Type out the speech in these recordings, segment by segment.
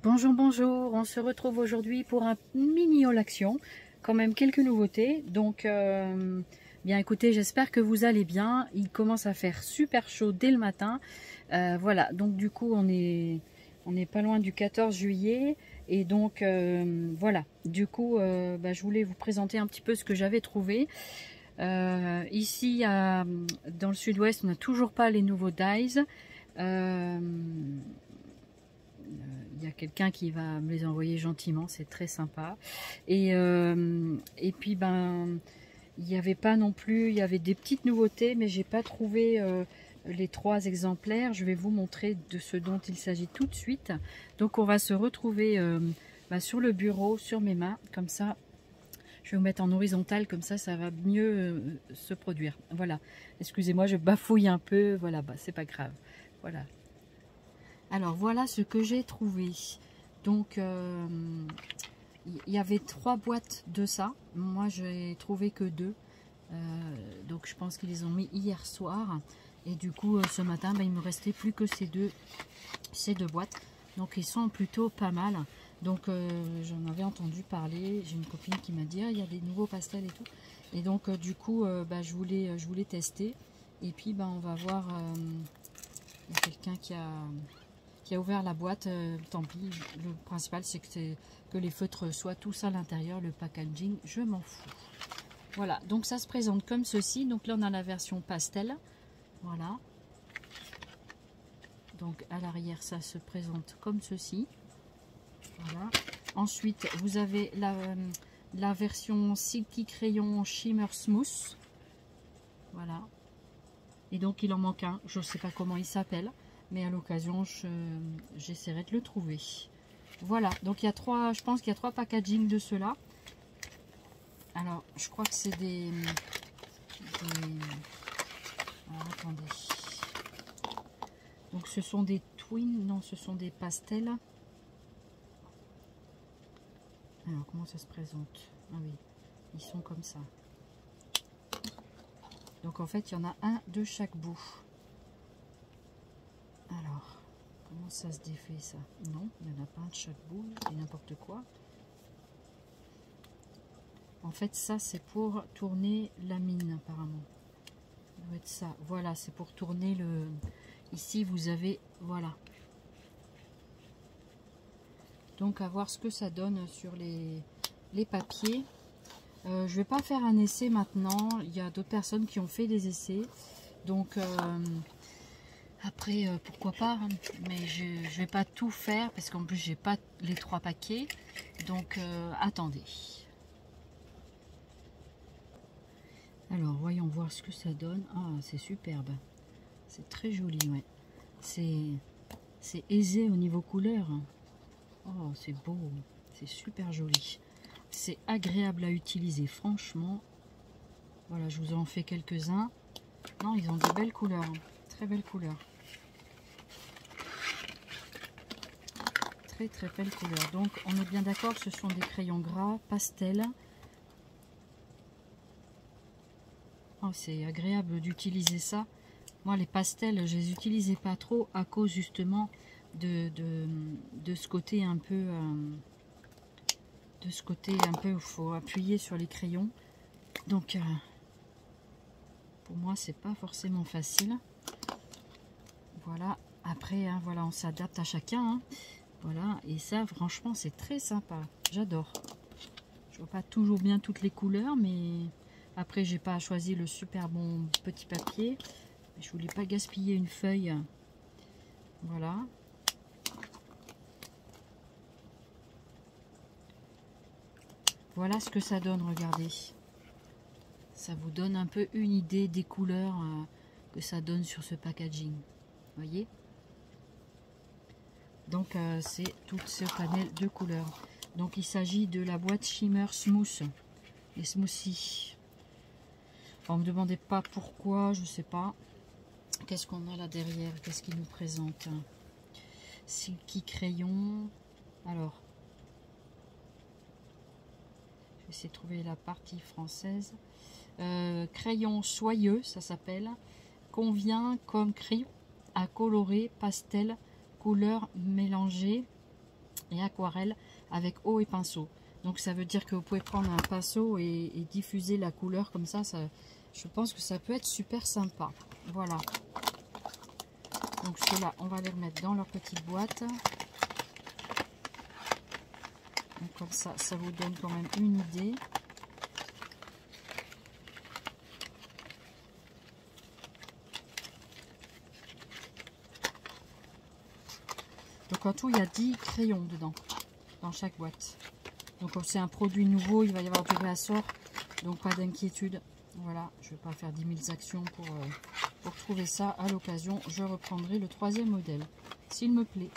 Bonjour, bonjour, on se retrouve aujourd'hui pour un mini haul action, quand même quelques nouveautés, donc bien écoutez, j'espère que vous allez bien. Il commence à faire super chaud dès le matin, voilà, donc du coup on est pas loin du 14 juillet, et donc voilà, du coup je voulais vous présenter un petit peu ce que j'avais trouvé. Ici dans le sud-ouest, on n'a toujours pas les nouveaux dies. Il y a quelqu'un qui va me les envoyer gentiment, c'est très sympa. Et puis il n'y avait pas non plus, il y avait des petites nouveautés, mais j'ai pas trouvé les 3 exemplaires. Je vais vous montrer de ce dont il s'agit tout de suite. Donc on va se retrouver sur le bureau, sur mes mains, comme ça. Je vais vous mettre en horizontal, comme ça va mieux se produire. Voilà, excusez-moi, je bafouille un peu, voilà, c'est pas grave. Voilà. Alors voilà ce que j'ai trouvé. Donc il y avait 3 boîtes de ça. Moi j'ai trouvé que 2. Donc je pense qu'ils les ont mis hier soir. Et du coup ce matin il me restait plus que ces deux boîtes. Donc ils sont plutôt pas mal. Donc j'en avais entendu parler. J'ai une copine qui m'a dit il y a des nouveaux pastels et tout. Et donc du coup je voulais tester. Et puis on va voir. Il y a quelqu'un qui a ouvert la boîte, tant pis. Le principal c'est que les feutres soient tous à l'intérieur, le packaging je m'en fous. Voilà, donc ça se présente comme ceci. Donc là on a la version pastel, voilà. Donc à l'arrière ça se présente comme ceci, voilà. Ensuite vous avez la version Silky Crayon Shimmer Smooth, voilà. Et donc il en manque un, je ne sais pas comment il s'appelle, mais à l'occasion j'essaierai de le trouver. Voilà, donc il y a 3, je pense qu'il y a 3 packaging de ceux-là. Alors je crois que c'est des... Alors, attendez. Donc ce sont des twins, non ce sont des pastels. Alors comment ça se présente? Ah oui, ils sont comme ça. Donc en fait il y en a un de chaque bout. Alors, comment ça se défait ça? Non, il n'y en a pas un de chaque bout, c'est n'importe quoi. En fait, ça c'est pour tourner la mine apparemment. Ça doit être ça. Voilà, c'est pour tourner le... Ici vous avez... Voilà. Donc à voir ce que ça donne sur les papiers. Je vais pas faire un essai maintenant. Il y a d'autres personnes qui ont fait des essais. Donc... après, pourquoi pas, hein. Mais je vais pas tout faire parce qu'en plus j'ai pas les 3 paquets. Donc attendez. Alors voyons voir ce que ça donne. Ah, c'est superbe. C'est très joli, ouais. C'est aisé au niveau couleur. Oh, c'est beau. C'est super joli. C'est agréable à utiliser, franchement. Voilà, je vous en fais quelques-uns. Non, ils ont de belles couleurs. Très belles couleurs. Très très belle couleur. Donc on est bien d'accord, ce sont des crayons gras pastel. Oh, c'est agréable d'utiliser ça. Moi les pastels je les utilisais pas trop à cause justement de ce côté un peu où il faut appuyer sur les crayons. Donc pour moi c'est pas forcément facile. Voilà, après hein, voilà, on s'adapte à chacun hein. Voilà, et ça franchement c'est très sympa, j'adore. Je vois pas toujours bien toutes les couleurs, mais après j'ai pas choisi le super bon petit papier. Je voulais pas gaspiller une feuille. Voilà. Voilà ce que ça donne, regardez. Ça vous donne un peu une idée des couleurs que ça donne sur ce packaging. Voyez? Donc c'est tout ce panel de couleurs. Donc il s'agit de la boîte Shimmer Smooth, les smoothies. On me demandait pas pourquoi, je sais pas. Qu'est-ce qu'on a là derrière? Qu'est-ce qu'il nous présente? Silky Crayon. Alors, je vais essayer de trouver la partie française. Crayon soyeux, ça s'appelle. Convient comme crayon à colorer pastel, couleurs mélangées. et aquarelle avec eau et pinceau. Donc ça veut dire que vous pouvez prendre un pinceau et diffuser la couleur comme ça, je pense que ça peut être super sympa. Voilà. Donc ceux-là, on va les remettre dans leur petite boîte. Donc comme ça, ça vous donne quand même une idée. Donc en tout, il y a 10 crayons dedans, dans chaque boîte. Donc comme c'est un produit nouveau, il va y avoir du réassort, donc pas d'inquiétude. Voilà, je ne vais pas faire 10 000 actions pour trouver ça. À l'occasion, je reprendrai le 3e modèle, s'il me plaît.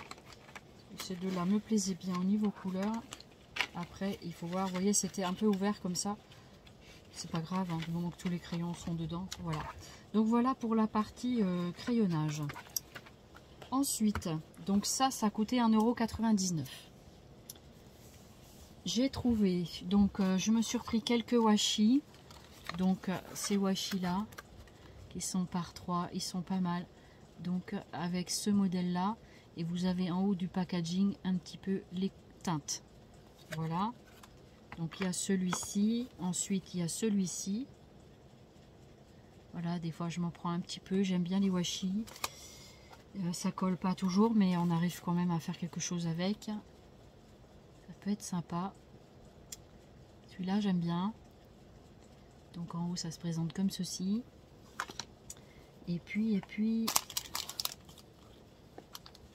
Ces deux-là me plaisaient bien au niveau couleur. Après, il faut voir, vous voyez, c'était un peu ouvert comme ça. C'est pas grave, hein, du moment que tous les crayons sont dedans. Voilà. Donc voilà pour la partie crayonnage. Ensuite, donc ça coûtait 1,99 €. J'ai trouvé, donc je me suis repris quelques washi. Donc ces washi là, qui sont par 3, ils sont pas mal. Donc avec ce modèle là, et vous avez en haut du packaging un petit peu les teintes. Voilà. Donc il y a celui-ci, ensuite il y a celui-ci. Voilà, des fois je m'en prends un petit peu, j'aime bien les washi. Ça colle pas toujours, mais on arrive quand même à faire quelque chose avec. Ça peut être sympa. Celui-là j'aime bien. Donc en haut ça se présente comme ceci. Et puis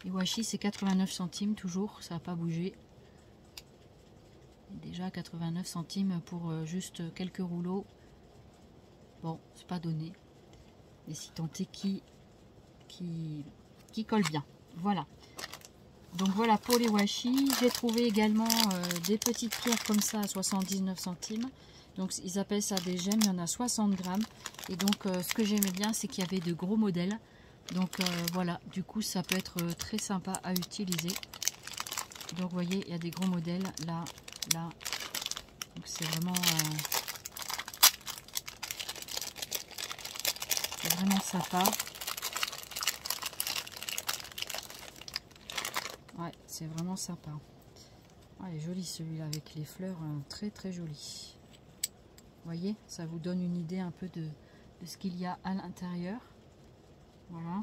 les washi c'est 89 centimes toujours, ça n'a pas bougé. Et déjà 89 centimes pour juste quelques rouleaux. Bon, c'est pas donné. Mais si tant est qui colle bien. Voilà. Donc voilà pour les washi. J'ai trouvé également des petites pierres comme ça à 79 centimes. Donc ils appellent ça des gemmes, il y en a 60 grammes. Et donc ce que j'aimais bien, c'est qu'il y avait de gros modèles. Donc voilà, du coup ça peut être très sympa à utiliser. Donc vous voyez, il y a des gros modèles là, là. Donc c'est vraiment sympa. Ouais, c'est vraiment sympa. Ah, il est joli celui-là avec les fleurs, très très joli. Vous voyez, ça vous donne une idée un peu de ce qu'il y a à l'intérieur. Voilà.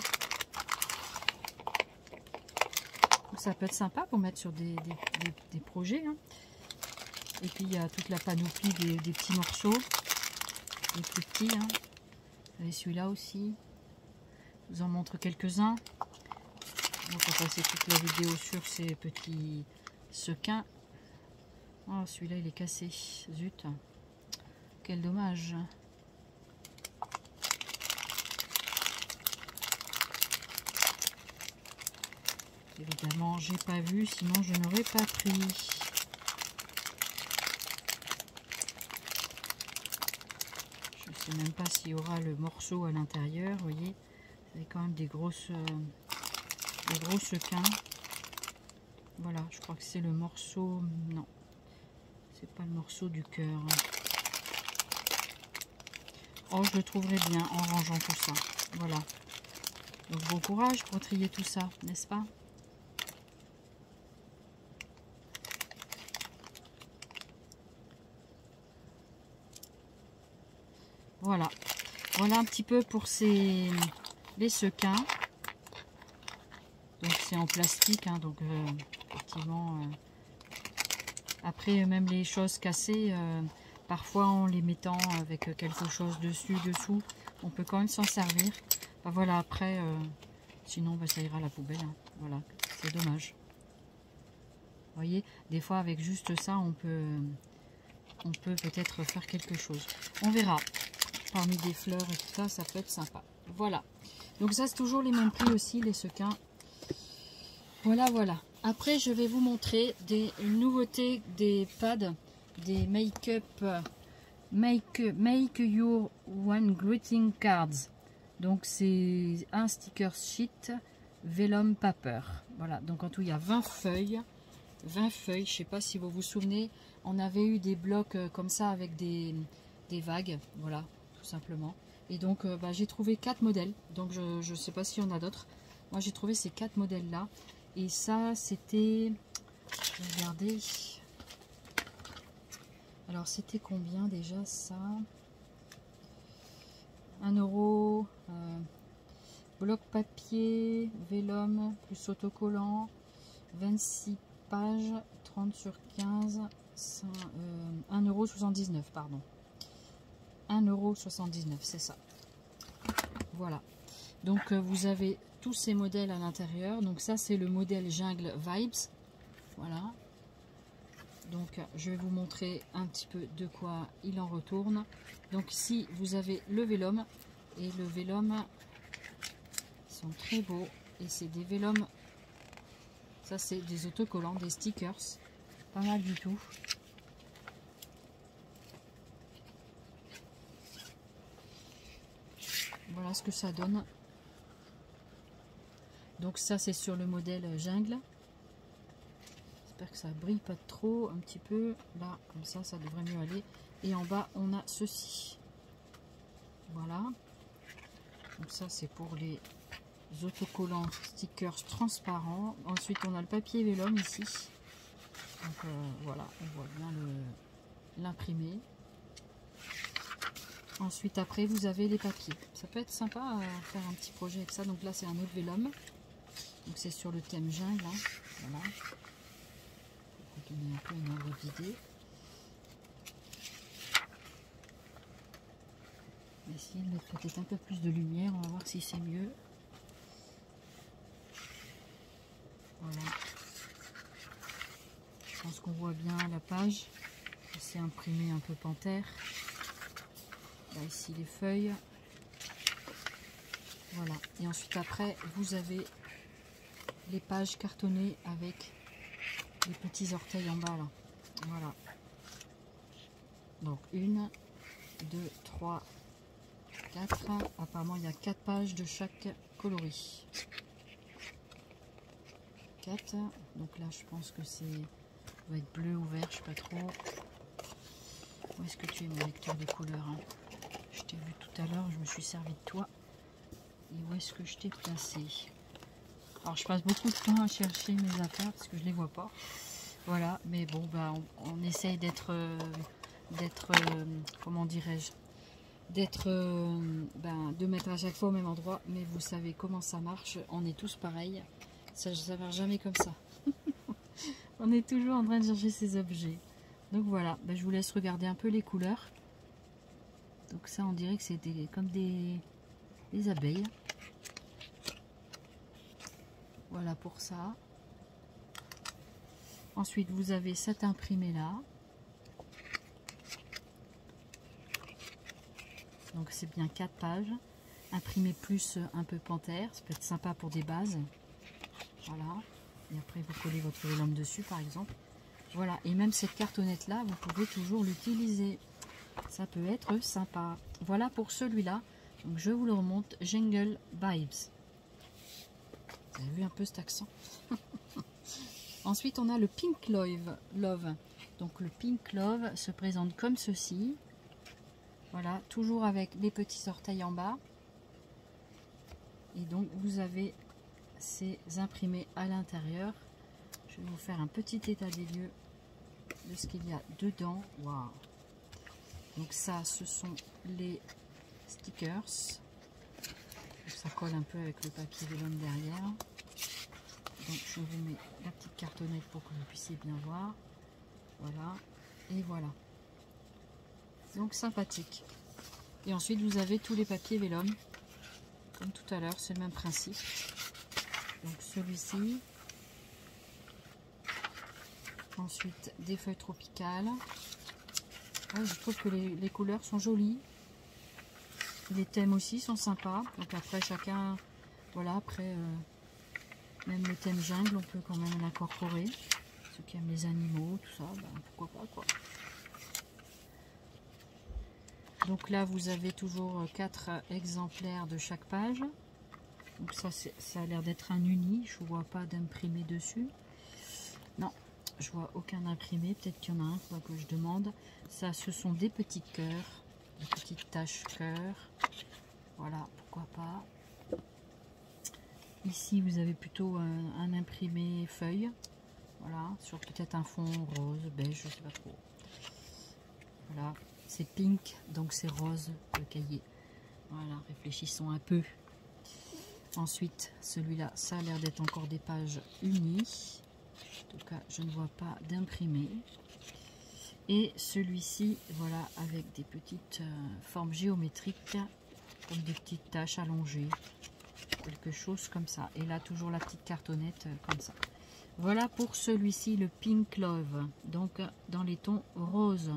Donc, ça peut être sympa pour mettre sur des projets. Hein. Et puis il y a toute la panoplie des petits morceaux, des plus petits. Hein. Vous avez celui-là aussi. Je vous en montre quelques-uns. On va passer toute la vidéo sur ces petits sequins. Oh, celui-là il est cassé. Zut. Quel dommage. Évidemment, j'ai pas vu, sinon je n'aurais pas pris. Je sais même pas s'il y aura le morceau à l'intérieur. Vous voyez, c'est quand même des gros sequins. Voilà, je crois que c'est le morceau. Non, c'est pas le morceau du cœur. Oh, je le trouverai bien en rangeant tout ça. Voilà. Donc bon courage pour trier tout ça, n'est-ce pas? Voilà. Voilà un petit peu pour les sequins. Donc c'est en plastique, hein, donc effectivement. Après même les choses cassées, parfois en les mettant avec quelque chose dessus, dessous, on peut quand même s'en servir. Ben voilà, après, sinon ben, ça ira à la poubelle. Hein. Voilà, c'est dommage. Vous voyez, des fois avec juste ça, on peut peut-être faire quelque chose. On verra. Parmi des fleurs et tout ça, ça peut être sympa. Voilà. Donc ça, c'est toujours les mêmes prix aussi, les sequins. Voilà, voilà. Après, je vais vous montrer des nouveautés, des pads, des make-up, make your one greeting cards. Donc c'est un sticker sheet vellum paper. Voilà, donc en tout il y a 20 feuilles. 20 feuilles, je sais pas si vous vous souvenez, on avait eu des blocs comme ça avec des vagues, voilà, tout simplement. Et donc bah, j'ai trouvé 4 modèles, donc je sais pas s'il y en a d'autres. Moi j'ai trouvé ces 4 modèles là. Et ça c'était regarder. Alors c'était combien déjà ça? 1 euro. Bloc papier, vélum, plus autocollant, 26 pages, 30 sur 15, 1,79 €, pardon. 1,79 €, c'est ça. Voilà. Donc vous avez tous ces modèles à l'intérieur. Donc ça c'est le modèle Jungle Vibes. Voilà. Donc je vais vous montrer un petit peu de quoi il en retourne. Donc ici vous avez le vélum. Et le vélum, ils sont très beaux. Et c'est des vélums. Ça c'est des autocollants, des stickers. Pas mal du tout. Voilà ce que ça donne. Donc ça c'est sur le modèle Jungle. J'espère que ça brille pas trop, un petit peu. Là, comme ça devrait mieux aller. Et en bas, on a ceci. Voilà. Donc ça c'est pour les autocollants stickers transparents. Ensuite on a le papier vélum ici. Donc voilà, on voit bien l'imprimer. Ensuite après vous avez les papiers. Ça peut être sympa à faire un petit projet avec ça. Donc là c'est un autre vélum. Donc c'est sur le thème jungle. Hein. Voilà. Pour donner un peu une ordre d'idée. On va essayer de mettre peut-être un peu plus de lumière. On va voir si c'est mieux. Voilà. Je pense qu'on voit bien la page. C'est imprimé un peu panthère. Là ici les feuilles. Voilà. Et ensuite après vous avez les pages cartonnées avec les petits orteils en bas là. Voilà. Donc 1, 2, 3, 4. Apparemment il y a 4 pages de chaque coloris. 4. Donc là je pense que c'est doit être bleu ou vert, je sais pas trop. Où est-ce que tu es mon lecteur de couleurs hein? Je t'ai vu tout à l'heure, je me suis servi de toi. Et où est-ce que je t'ai placé? Alors je passe beaucoup de temps à chercher mes affaires parce que je les vois pas. Voilà, mais bon bah on essaye d'être comment dirais-je, de mettre à chaque fois au même endroit, mais vous savez comment ça marche, on est tous pareils, ça marche jamais comme ça. On est toujours en train de chercher ces objets. Donc voilà, bah, je vous laisse regarder un peu les couleurs. Donc ça on dirait que c'est comme des abeilles. Voilà pour ça. Ensuite vous avez cet imprimé là. Donc c'est bien 4 pages. Imprimé plus un peu panthère. Ça peut être sympa pour des bases. Voilà. Et après vous collez votre vélum dessus par exemple. Voilà. Et même cette cartonnette là, vous pouvez toujours l'utiliser. Ça peut être sympa. Voilà pour celui-là. Donc je vous le remonte. Jungle Vibes. Vous avez vu un peu cet accent. Ensuite on a le Pink Love. Donc le Pink Love se présente comme ceci. Voilà, toujours avec les petits orteils en bas. Et donc vous avez ces imprimés à l'intérieur. Je vais vous faire un petit état des lieux de ce qu'il y a dedans. Waouh! Donc ça, ce sont les stickers. Ça colle un peu avec le papier vélum derrière. Donc je vous mets la petite cartonnette pour que vous puissiez bien voir. Voilà. Et voilà. Donc sympathique. Et ensuite vous avez tous les papiers vélum. Comme tout à l'heure, c'est le même principe. Donc celui-ci. Ensuite des feuilles tropicales. Ouais, je trouve que les couleurs sont jolies. Les thèmes aussi sont sympas. Donc après chacun, voilà, après même le thème jungle, on peut quand même l'incorporer. Ceux qui aiment les animaux, tout ça, ben, pourquoi pas quoi. Donc là vous avez toujours 4 exemplaires de chaque page. Donc ça a l'air d'être un uni, je ne vois pas d'imprimé dessus. Non, je vois aucun imprimé, peut-être qu'il y en a un, faut que je demande. Ça, ce sont des petits cœurs, des petites taches cœur. Voilà, pourquoi pas. Ici vous avez plutôt un imprimé feuille. Voilà, sur peut-être un fond rose, beige, je sais pas trop. Voilà, c'est pink, donc c'est rose le cahier. Voilà, réfléchissons un peu. Ensuite, celui-là, ça a l'air d'être encore des pages unies. En tout cas, je ne vois pas d'imprimé. Et celui-ci, voilà, avec des petites formes géométriques, comme des petites taches allongées. Quelque chose comme ça. Et là, toujours la petite cartonnette comme ça. Voilà pour celui-ci, le Pink Love. Donc, dans les tons roses.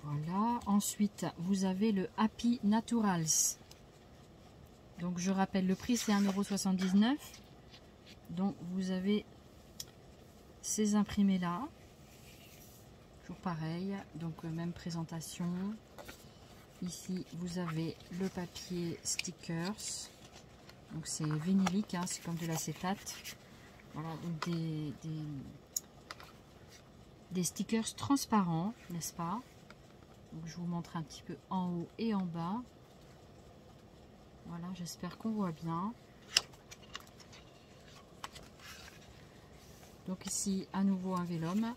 Voilà. Ensuite, vous avez le Happy Naturals. Donc, je rappelle, le prix, c'est 1,79 €. Donc, vous avez ces imprimés-là. Toujours pareil. Donc, même présentation. Ici, vous avez le papier stickers. Donc, c'est vinylique, hein, c'est comme de l'acétate. Voilà, donc des stickers transparents, n'est-ce pas? Donc, je vous montre un petit peu en haut et en bas. Voilà, j'espère qu'on voit bien. Donc, ici, à nouveau un vélum.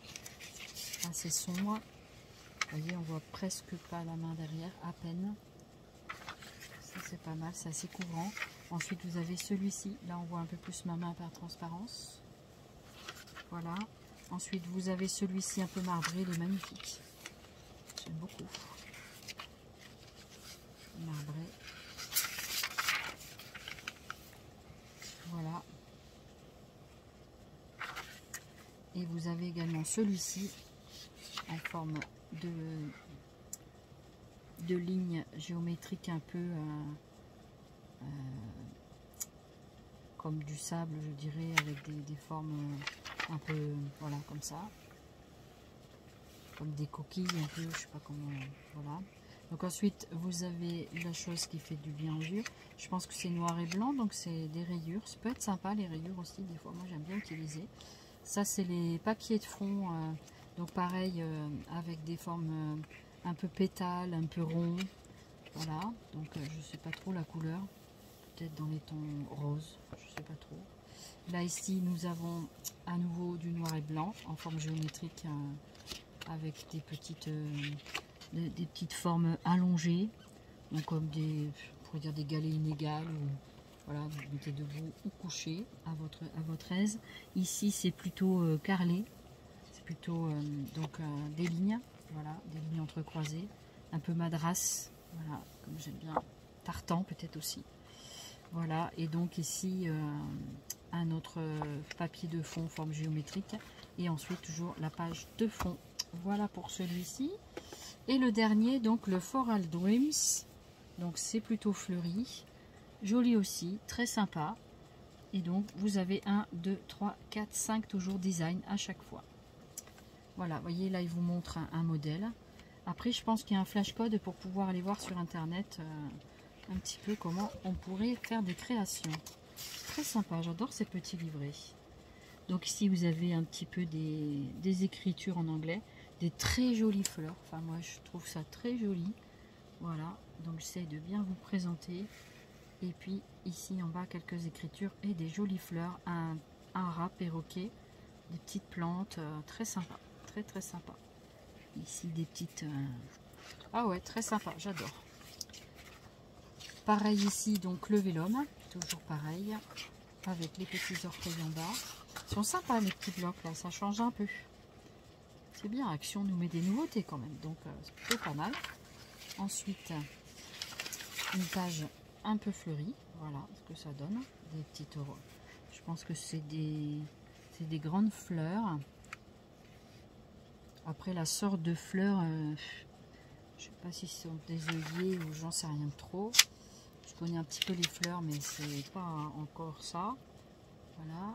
Assez sombre. Vous voyez, on voit presque pas la main derrière, à peine. Ça, c'est pas mal, c'est assez couvrant. Ensuite, vous avez celui-ci. Là, on voit un peu plus ma main par transparence. Voilà. Ensuite, vous avez celui-ci un peu marbré, il est magnifique. J'aime beaucoup. Marbré. Voilà. Et vous avez également celui-ci en forme de lignes géométriques un peu comme du sable, je dirais, avec des formes un peu, voilà, comme ça. Comme des coquilles un peu, je sais pas comment, voilà. Donc ensuite, vous avez la chose qui fait du bien aux yeux. Je pense que c'est noir et blanc, donc c'est des rayures. Ça peut être sympa, les rayures aussi, des fois, moi j'aime bien utiliser. Ça, c'est les papiers de fond, donc pareil, avec des formes un peu pétales, un peu ronds. Voilà, donc je sais pas trop la couleur. Peut-être dans les tons roses, je sais pas trop. Là, ici, nous avons à nouveau du noir et blanc en forme géométrique avec des petites formes allongées, donc comme des, on pourrait dire des galets inégales. Ou, voilà, vous mettez debout ou couché à votre aise. Ici, c'est plutôt carrelé, c'est plutôt des lignes, voilà, des lignes entrecroisées, un peu madras, voilà, comme j'aime bien, tartan peut-être aussi. Voilà, et donc ici un autre papier de fond forme géométrique et ensuite toujours la page de fond. Voilà pour celui-ci. Et le dernier, donc le Floral Dreams, donc c'est plutôt fleuri, joli aussi, très sympa. Et donc vous avez 1, 2, 3, 4, 5 toujours design à chaque fois. Voilà, vous voyez là il vous montre un modèle. Après je pense qu'il y a un flash code pour pouvoir aller voir sur internet un petit peu comment on pourrait faire des créations. Très sympa, j'adore ces petits livrets. Donc ici vous avez un petit peu des écritures en anglais, des très jolies fleurs. Enfin moi je trouve ça très joli. Voilà, donc j'essaie de bien vous présenter. Et puis ici en bas quelques écritures et des jolies fleurs, un rat perroquet, des petites plantes, très sympa, très très sympa. Ici des petites... Ah ouais, très sympa, j'adore. Pareil ici, donc le vélum, toujours pareil, avec les petits orteils en bas. Ils sont sympas les petits blocs là, ça change un peu. C'est bien, Action nous met des nouveautés quand même, donc c'est plutôt pas mal. Ensuite, une page un peu fleurie, voilà ce que ça donne. Des petites, je pense que c'est des grandes fleurs. Après la sorte de fleurs, je sais pas si ce sont des œillets ou j'en sais rien trop. Je connais un petit peu les fleurs, mais c'est pas encore ça. Voilà.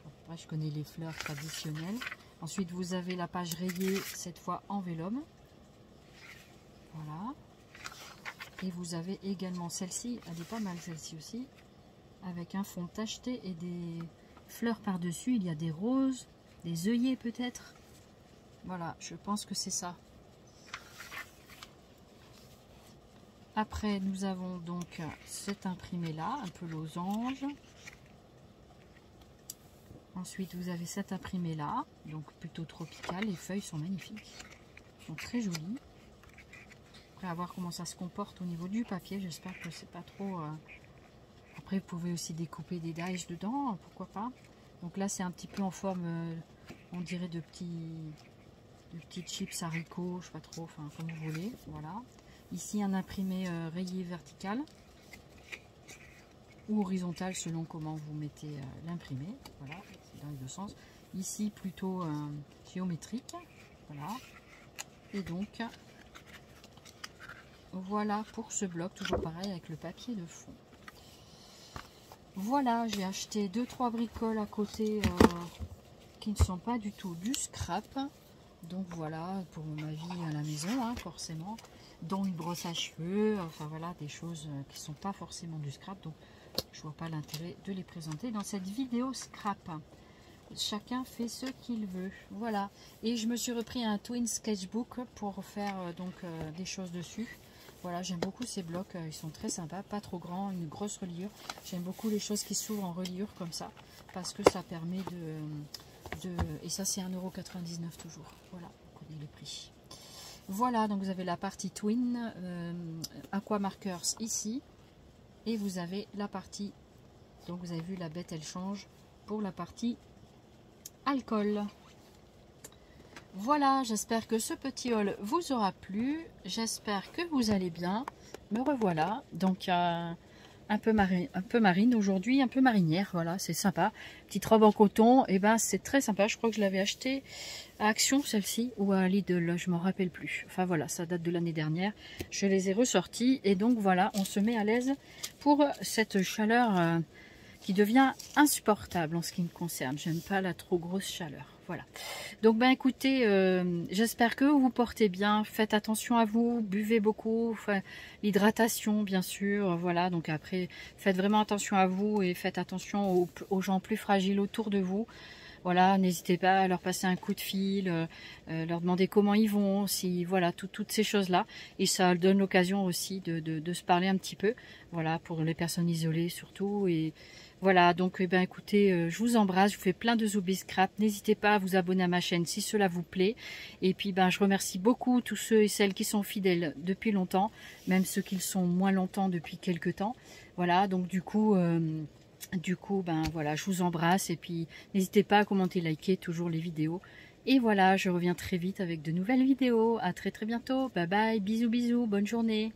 Après, je connais les fleurs traditionnelles. Ensuite, vous avez la page rayée, cette fois en vélum. Voilà. Et vous avez également celle-ci, elle est pas mal celle-ci aussi, avec un fond tacheté et des fleurs par-dessus. Il y a des roses, des œillets peut-être. Voilà, je pense que c'est ça. Après, nous avons donc cet imprimé-là, un peu losange. Ensuite, vous avez cet imprimé-là, donc plutôt tropical. Les feuilles sont magnifiques, sont très jolies. Après, à voir comment ça se comporte au niveau du papier. J'espère que c'est pas trop... Après, vous pouvez aussi découper des dies dedans, pourquoi pas. Donc là, c'est un petit peu en forme, on dirait de petits chips haricots, je sais pas trop, enfin comme vous voulez. Voilà. Ici, un imprimé rayé vertical ou horizontal selon comment vous mettez l'imprimé. Voilà, c'est dans les deux sens. Ici, plutôt géométrique. Voilà. Et donc, voilà pour ce bloc, toujours pareil avec le papier de fond. Voilà, j'ai acheté 2-3 bricoles à côté qui ne sont pas du tout du scrap. Donc voilà, pour ma vie à la maison, hein, forcément. Dont une brosse à cheveux, enfin voilà, des choses qui ne sont pas forcément du scrap. Donc je vois pas l'intérêt de les présenter dans cette vidéo scrap. Chacun fait ce qu'il veut. Voilà. Et je me suis repris un Twin Sketchbook pour faire des choses dessus. Voilà, j'aime beaucoup ces blocs, ils sont très sympas, pas trop grands, une grosse reliure. J'aime beaucoup les choses qui s'ouvrent en reliure comme ça, parce que ça permet et ça c'est 1,99 € toujours. Voilà, vous connaissez les prix. Voilà, donc vous avez la partie Twin Aqua Markers ici, et vous avez la partie, donc vous avez vu la bête elle change, pour la partie alcool. Voilà, j'espère que ce petit haul vous aura plu. J'espère que vous allez bien. Me revoilà. Donc, un peu marine aujourd'hui, un peu marinière. Voilà, c'est sympa. Petite robe en coton. Et ben, c'est très sympa. Je crois que je l'avais acheté à Action, celle-ci, ou à Lidl. Je m'en rappelle plus. Enfin, voilà, ça date de l'année dernière. Je les ai ressortis. Et donc, voilà, on se met à l'aise pour cette chaleur qui devient insupportable en ce qui me concerne. J'aime pas la trop grosse chaleur. Voilà. Donc ben écoutez, j'espère que vous vous portez bien. Faites attention à vous, buvez beaucoup, l'hydratation bien sûr. Voilà, donc après faites vraiment attention à vous et faites attention aux gens plus fragiles autour de vous. Voilà, n'hésitez pas à leur passer un coup de fil, leur demander comment ils vont, si voilà, toutes ces choses-là. Et ça donne l'occasion aussi de se parler un petit peu. Voilà, pour les personnes isolées surtout. Et voilà, donc eh ben, écoutez, je vous embrasse, je vous fais plein de Zoubi Scrap. N'hésitez pas à vous abonner à ma chaîne si cela vous plaît. Et puis ben, je remercie beaucoup tous ceux et celles qui sont fidèles depuis longtemps, même ceux qui le sont moins longtemps depuis quelques temps. Voilà, donc du coup, ben voilà, je vous embrasse et puis n'hésitez pas à commenter, liker toujours les vidéos. Et voilà, je reviens très vite avec de nouvelles vidéos. À très bientôt. Bye bye, bisous bisous, bonne journée.